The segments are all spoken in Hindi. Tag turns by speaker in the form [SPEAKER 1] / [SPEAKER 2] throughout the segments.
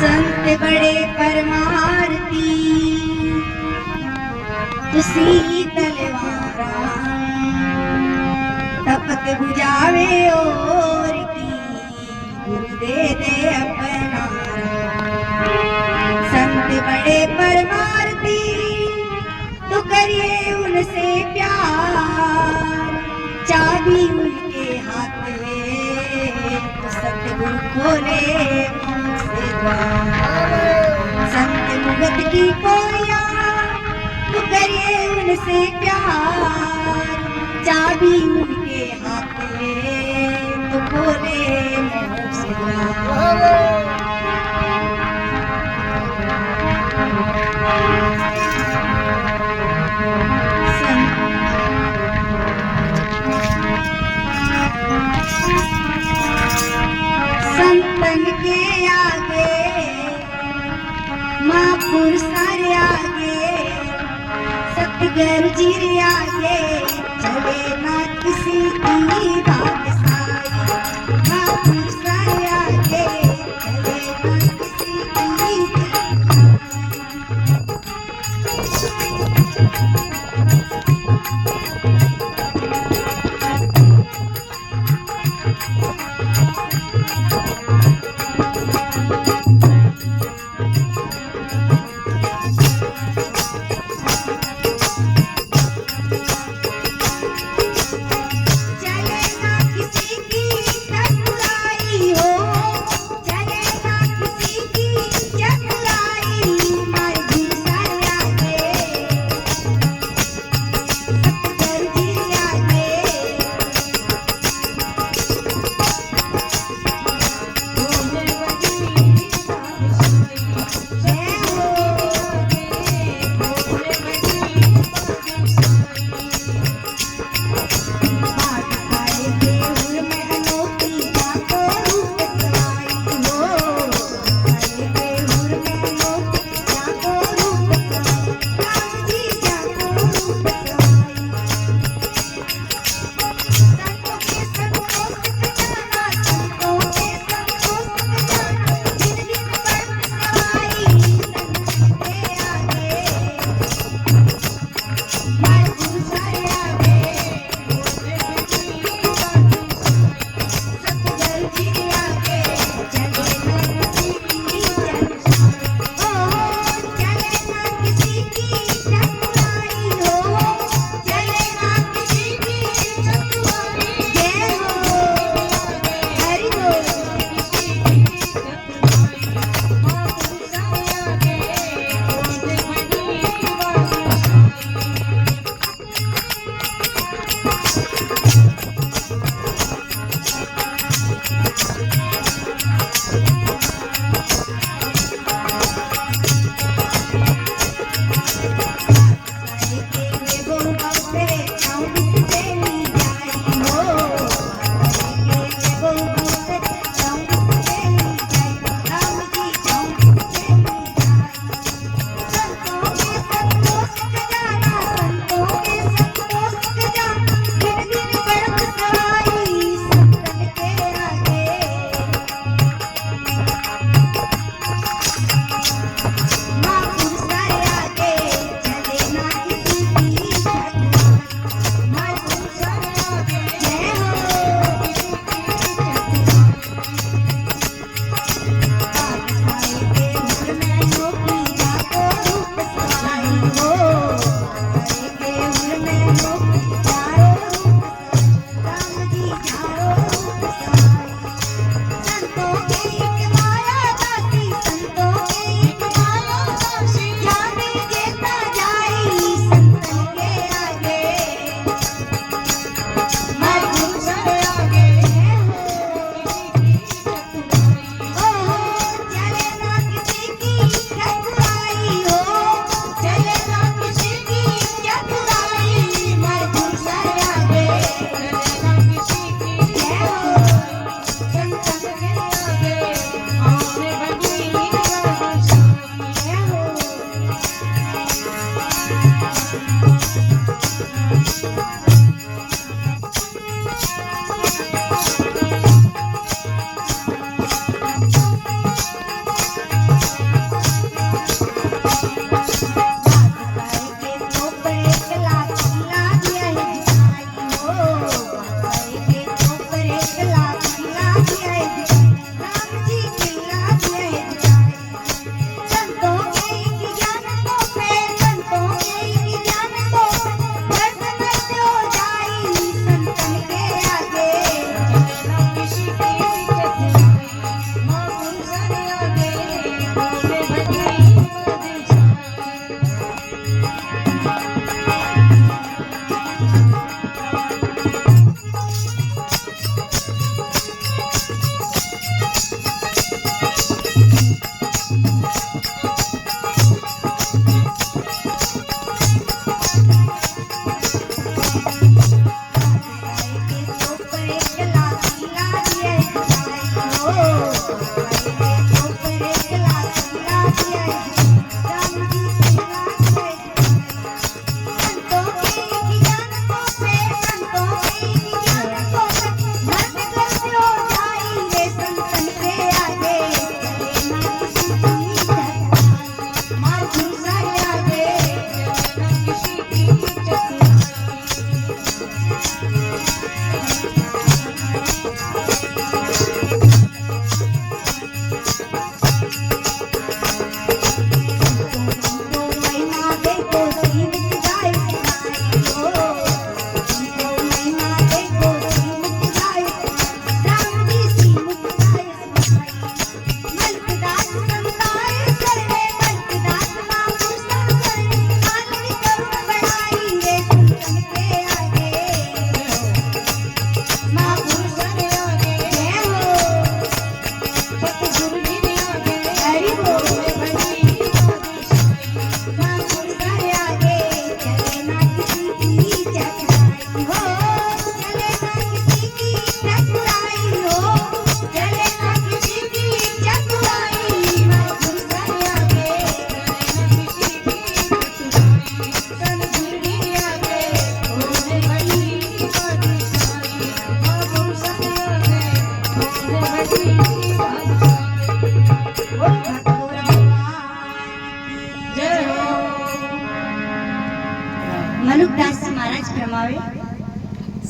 [SPEAKER 1] संत बड़े परमार्थी तुसी तलवारा तपत बुझावे और की गुरु दे अपना संत बड़े परमार्थी तो करिए उनसे प्यार चाबी उनके हाथ है तो सतगुरु खोले उनसे द्वार संत मुगत की कोरिया तो करिए उनसे प्यार चाबी उनके हाथ है तो खोले उनसे द्वार संतन के आगे महापुरुष सारे आगे सतगुरु जी रे आगे चले ना किसी की बात सारी महापुरुष सारे आगे चले ना किसी की चले ना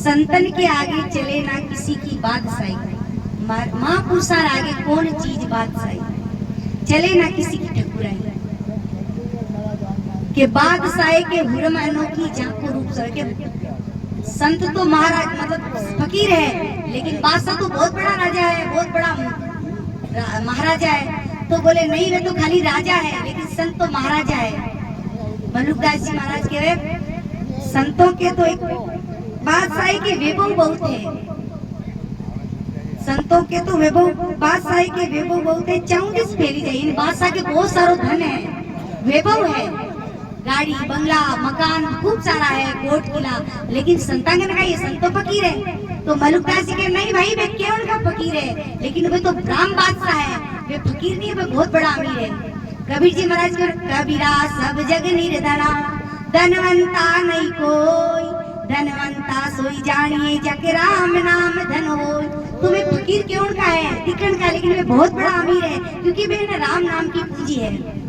[SPEAKER 1] संतन के आगे चले ना किसी की बादशाही, महापुरुषार आगे कौन चीज बादशाही, चले ना किसी की ठकुराई के बादशाही के हुरम अनोखी जाको रूप सर के। संत तो महाराज मतलब फकीर है, लेकिन बादशाह तो बहुत बड़ा राजा है, बहुत बड़ा महाराजा है। तो बोले नहीं वे तो खाली राजा है, लेकिन संत तो महाराजा है। मल्लुकदास जी महाराज कहे संतों के तो एक बादशाही के वैभव बहुत है, संतों के तो वैभव बादशाही के वैभव बहुत है। 34 फैली जाए, बादशाह के बहुत सारो धन है, वैभव है, गाड़ी बंगला मकान खूब सारा है, कोट किला, लेकिन संतांगन का ये संतो फकीर है। तो मल्लुकदास जी के नहीं भाई वे केवल का फकीर है, लेकिन वे तो ब्राह्म बादशाह है, वे फकीर नहीं, वे बहुत बड़ा अमीर है। कबीर जी महाराज को कबीरा सब जग निर्धना, धनवंता नहीं कोई, धनवंता सोई जानिए जग राम नाम धन होय। तुम्हें फकीर केवल का है दिखण का, लेकिन वे बहुत बड़ा अमीर है, क्योंकि वे राम नाम की पूंजी है।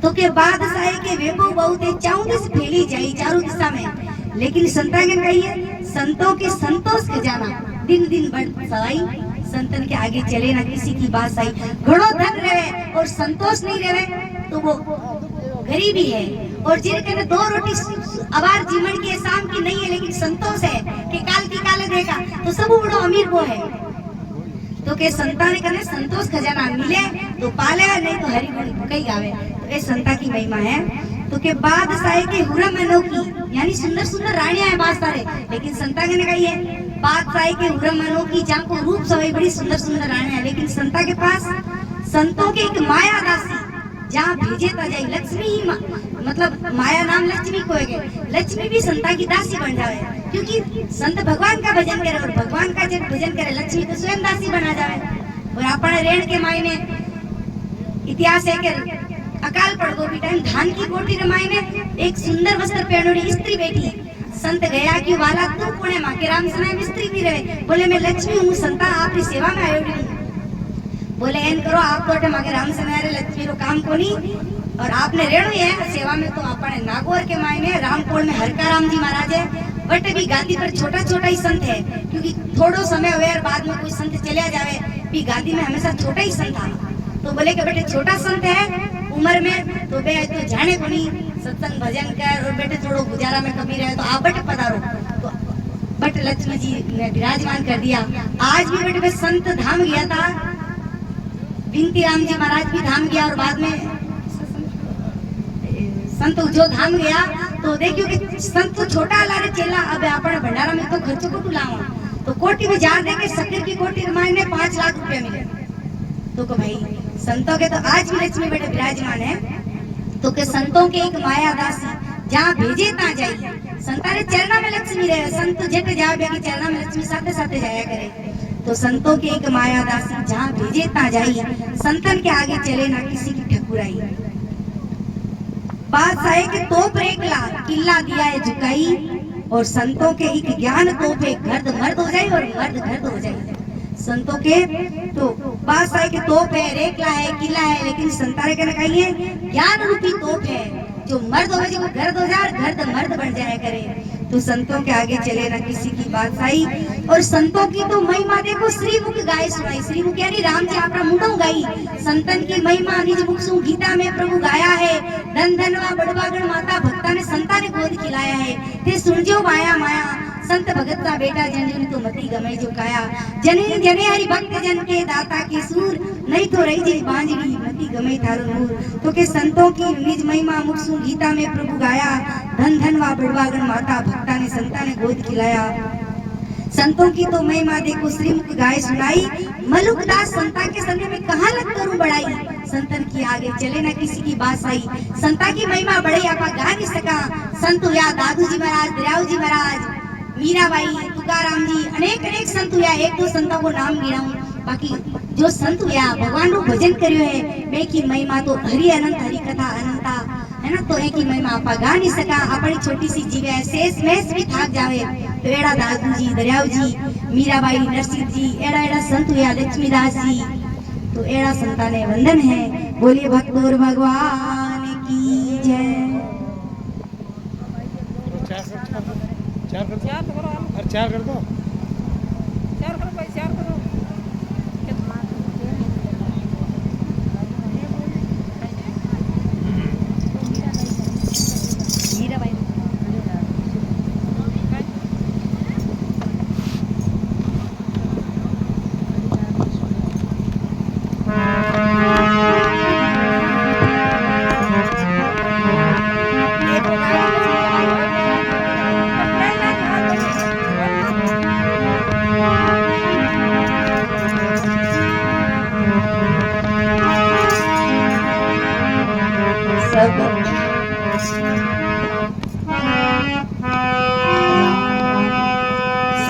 [SPEAKER 1] तो के बादशाही के वैभव बहुत है, 34 फैली जाई चारों दिशा में, लेकिन संतांगन कहिए संतों के संतोष के जाना दिन दिन बढ़ सवाई। संतन के आगे चले ना किसी की बादशाही, घणो धन रहे और संतोष नहीं रहे तो वो गरीबी है। और जिनके 2 रोटी अबार जीवन की शाम की नहीं है, लेकिन संतोष है कि काल की काले देगा, तो सब बड़ो अमीर वो है। तो के संतान कने संतोष खजाना मिले तो पाले, नहीं तो हरि गुण भुकई गावे। तो ये संता की महिमा है। तो के बादशाही के हुरम अनोखी, यानी सुंदर सुंदर रानियां है बादशाह, लेकिन संता के ने कही है बादशाही के हुरम अनोखी, जाको रूप सवाई बड़ी सुंदर सुंदर रानियां, लेकिन संता के पास संतों के एक माया दासी जहाँ भेजे ता जाए लक्ष्मी ही मतलब माया नाम लक्ष्मी को है, लक्ष्मी भी संता की दासी बन जाए, क्योंकि संत भगवान का भजन करे और भगवान का जब भजन करे लक्ष्मी तो स्वयं दासी बना जाए। और अपने रेण के मायने इतिहास है कि अकाल पड़ गो बेटा धान की कोठी रे मायने एक सुंदर वस्त्र पहनोड़ी स्त्री बैठी, संत गया कि वाला तू पुणे मां के राम सनाय स्त्री भी रहे, बोले मैं लक्ष्मी हूँ संता आपकी सेवा में आयोडी हूँ। बोले एन करो आप तो मागे राम सनाय लक्ष्मी रो काम कोनी और आपने रेणु है सेवा में, तो अपने नागौर के मायने रामकोट में हरका राम जी महाराज है, बट भी गादी पर छोटा छोटा ही संत है, क्योंकि थोड़ो समय हुए और बाद में कोई संत चलिया जावे, भी गादी में हमेशा छोटा ही संत था। तो बोले कि बेटे छोटा संत है उम्र में, तो बे तो जाने को नहीं सत्संग भजन कर, और बेटे थोड़ो गुजारा में कमी रहे तो आप बट पधारो। तो बट लक्ष्मी जी ने विराजमान कर दिया। आज भी बेटे मैं संत धाम गया था, बिनती राम जी महाराज भी धाम गया, और बाद में संत जो धाम गया तो देखियो कि संत तो छोटा लारे चेला, अब अपने भंडारा में तो खर्चो को लावा, तो कोटी में जार देके शक्कर की कोटी मायने 5 लाख रुपया मिले। तो को भाई संतों के तो आज भी लक्ष्मी बेटे विराजमान है। तो के संतों के एक माया दासी जहाँ भेजे ता जाइए, संतारे चरणा में लक्ष्मी रहे, संत जट जाओ बेगी चरणा में लक्ष्मी साथे साथे जाया करे। तो संतों के एक माया दासी जहाँ भेजे ता जाइए, संतन के आगे चले ना किसी की ठकुराई। बादशाह के तोप रेखला किला दिया है झुकाई, और संतों के एक ज्ञान तोपे गर्द मर्द हो जाए और मर्द गर्द हो जाए। संतों के तो बादशाह के तोप है, रेखला है, किला है, लेकिन संतारे के कही है ज्ञान रूपी तोप है, जो मर्द हो जाए वो गर्द हो जाए, गर्द मर्द बन जाया करे। तो संतों के आगे चले ना किसी की बादशाही। और संतों की तो महिमा देखो, श्रीमुख गाय सुनाई, श्रीमुख यानी राम जी आपरा मुंडो गाई, संतन की महिमा निज मुख सु गीता में प्रभु गाया है। धन धनवा बड़वागण माता भक्ता ने संता ने गोद खिलाया है, ते सुनजो माया माया संत भगत का बेटा जननी तो मती गमे जो काया। जने जने हरि भक्त जन के दाता की सूर, नहीं तो रही जे बांजड़ी मती गमे थारो नूर। तो के संतों की निज महिमा मुख सु गीता में प्रभु गाया, धन धनवा बड़वागण माता भक्ता ने संता ने गोद खिलाया। संतों की तो महिमा देखो श्रीमुख गाय सुनाई, मलुकदास संता के संग में कहाँ लग करूं बड़ाई। संतन की आगे चले ना किसी की बादशाही, संता की महिमा बड़ई आपा गा नहीं सका। संत हुआ दादू जी महाराज, दरियाव जी महाराज, मीराबाई, तुकाराम जी, अनेक अनेक संत हुआ। एक दो संतों को नाम गिनाऊं, बाकी जो संत हुआ भगवान रो भजन करियो है, मैं की महिमा तो हरि अनंत, हरि कथा अनंता है ना। तो एक ही महिमा आपा गा नहीं सका, अपनी छोटी सी जीवे शेष मेष भी थाक जावे। तो एड़ा दादू जी, दरियाव जी, मीराबाई, नरसिंह जी, एड़ा एड़ा संत हुआ, लक्ष्मीदास जी। तो एड़ा संता ने वंदन है। बोलिए भक्तोर भगवान की जय।
[SPEAKER 2] चार कर दो।
[SPEAKER 3] चार करो भाई, चार करो।
[SPEAKER 1] मीरा भाई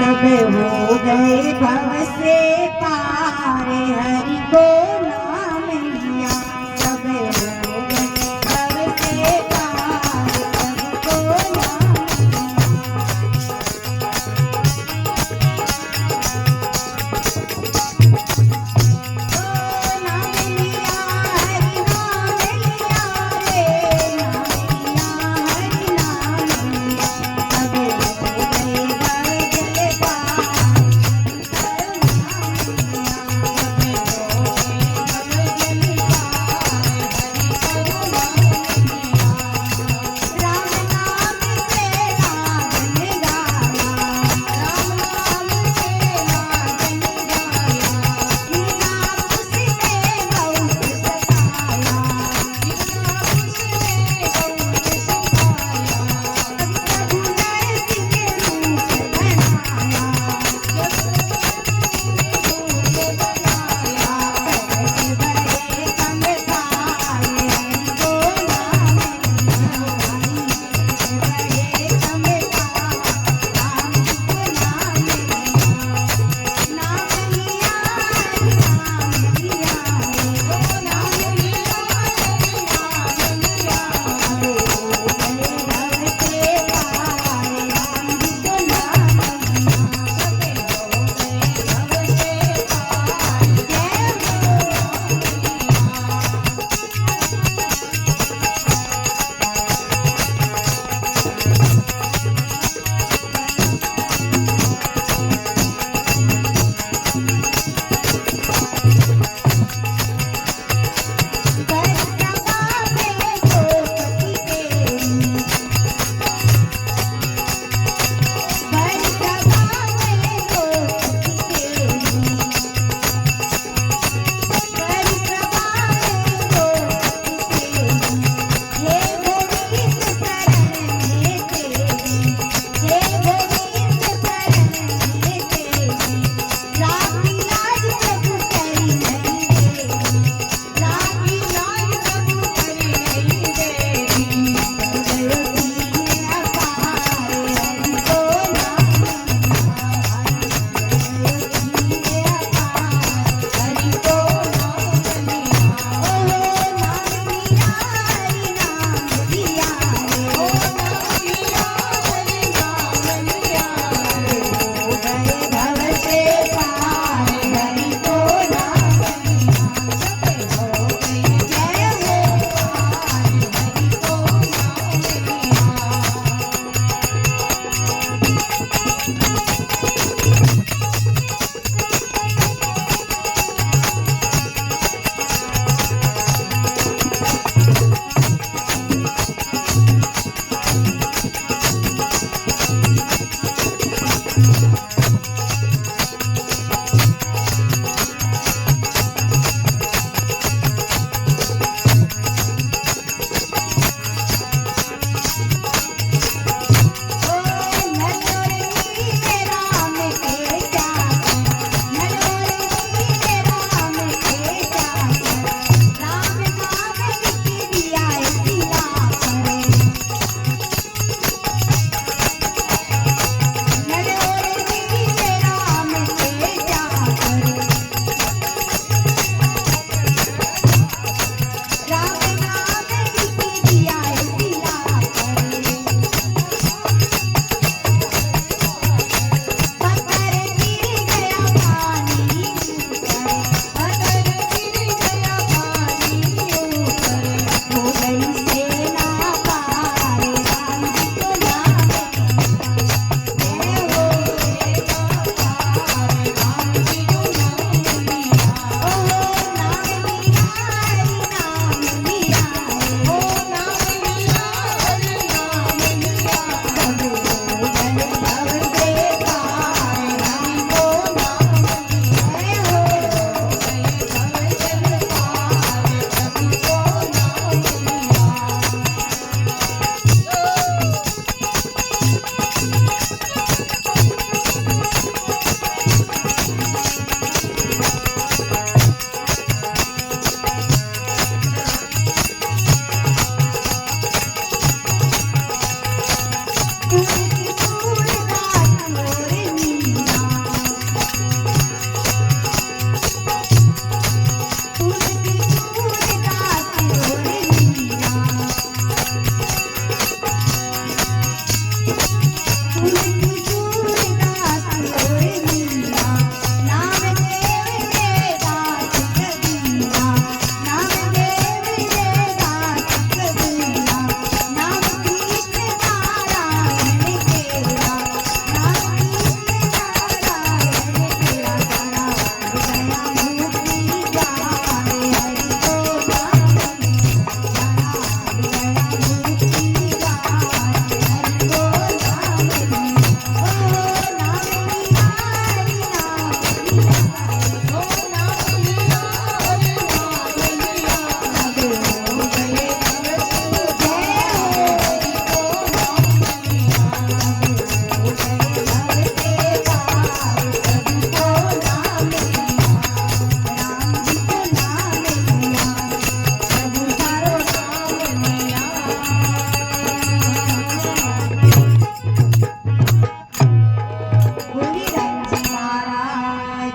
[SPEAKER 1] सब हो गए भव से पार हरि को नाम लिया सब हो गए भव से पार हरि को नाम नाम लिया हरि नाम लिया रे नाम लिया हरि नाम लिया सब हो गए भव से पार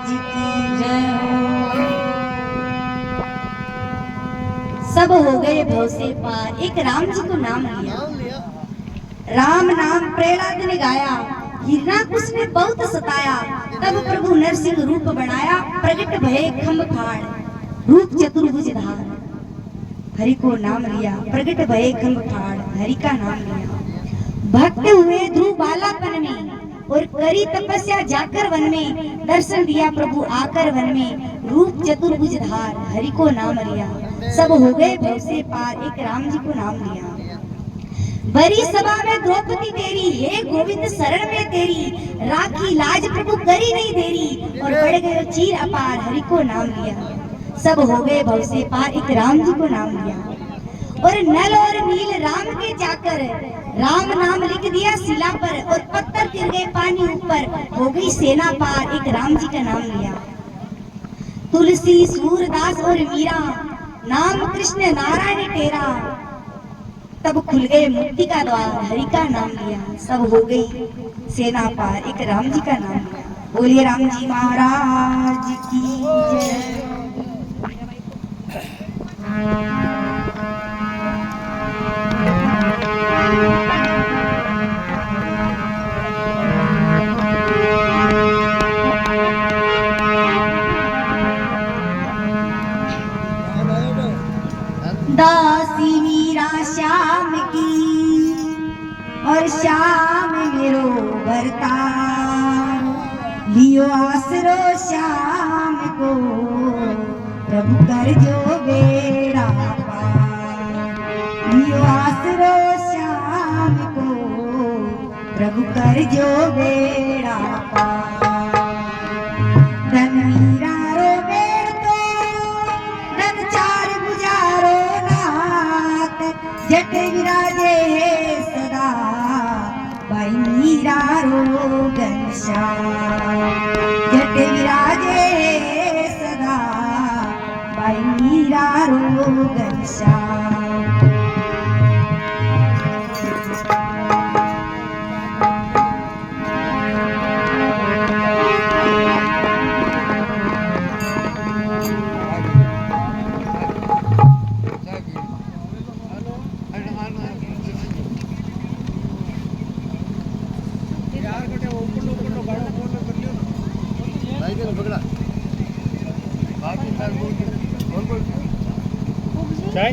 [SPEAKER 1] की जय हो। सब हो गए भव से पार, एक राम जी को नाम लिया। राम नाम प्रहलाद ने गाया, हिरणाकुश ने बहुत सताया। तब प्रभु नरसिंह रूप बनाया, प्रगट भये खंभफाड़, रूप चतुर्भुजधार। हरि को नाम लिया, प्रगट भये खंभफाड़, हरि का नाम लिया। भक्त हुए ध्रुव बालापन में और करी तपस्या जाकर वन में। दर्शन दिया प्रभु आकर वन में, रूप चतुर्भुजधार, हरि को नाम लिया। सब हो गए भव से पार, एक राम जी को नाम लिया। बड़ी सभा में द्रौपदी तेरी, हे गोविंद शरण में तेरी। राखी लाज प्रभु करी नहीं देरी, और बढ़ गए चीर अपार, हरि को नाम लिया। सब हो गए भव से पार, एक राम जी को नाम लिया। और नल और नील राम के जाकर, राम नाम लिख दिया शिला पर। और पत्थर गिर गए पानी ऊपर, हो गई सेना पार, एक राम जी का नाम लिया। तुलसी सूरदास और मीरा, नाम कृष्ण नारायण तेरा। तब खुल गए मुक्ति का द्वार, हरि का नाम लिया। सब हो गई सेना पार, एक राम जी का नाम लिया। बोलिए राम जी महाराज की जय। दासी मीरा श्याम की, और श्याम मेरो भरता। लियो आसरो श्याम को, प्रभु कर जो बेड़ा पार। लियो आसरो श्याम को, प्रभु कर जो बेड़ा पार। धन मीरा रो बेड़ तो, धन चार गुजारो नाथ। जट विराजे सदा, भाई मीरा रो घनश्याम। जट विराजे सदा, भाई मीरा रो घनश्याम।
[SPEAKER 2] चाय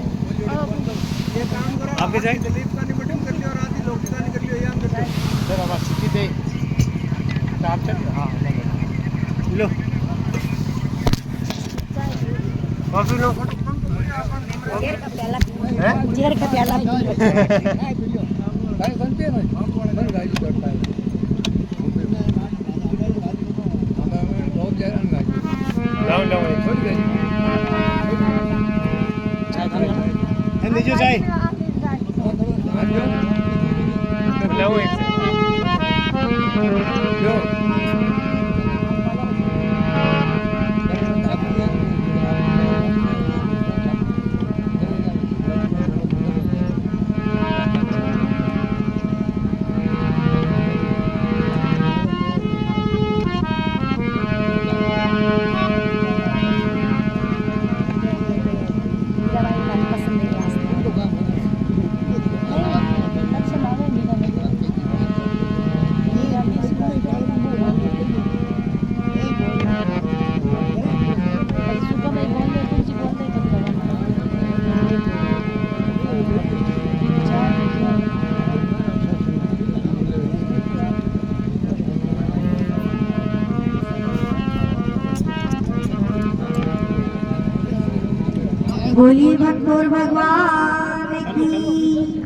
[SPEAKER 2] आपके चाय दिलीप का निमटन कर लियो और आदि लोग का कर लियो याम कर लियो सर अब सिटी दे आप चल हां लो कॉफी लो
[SPEAKER 1] जेर का प्याला
[SPEAKER 2] भाई बनते हैं बन गाड़ी करता है हमें बहुत ज्यादा गाड़ी लाओ लाओ छोड़ दे लीजिए चाय लाओ एक लो
[SPEAKER 1] बोली भक्तोर भगवान की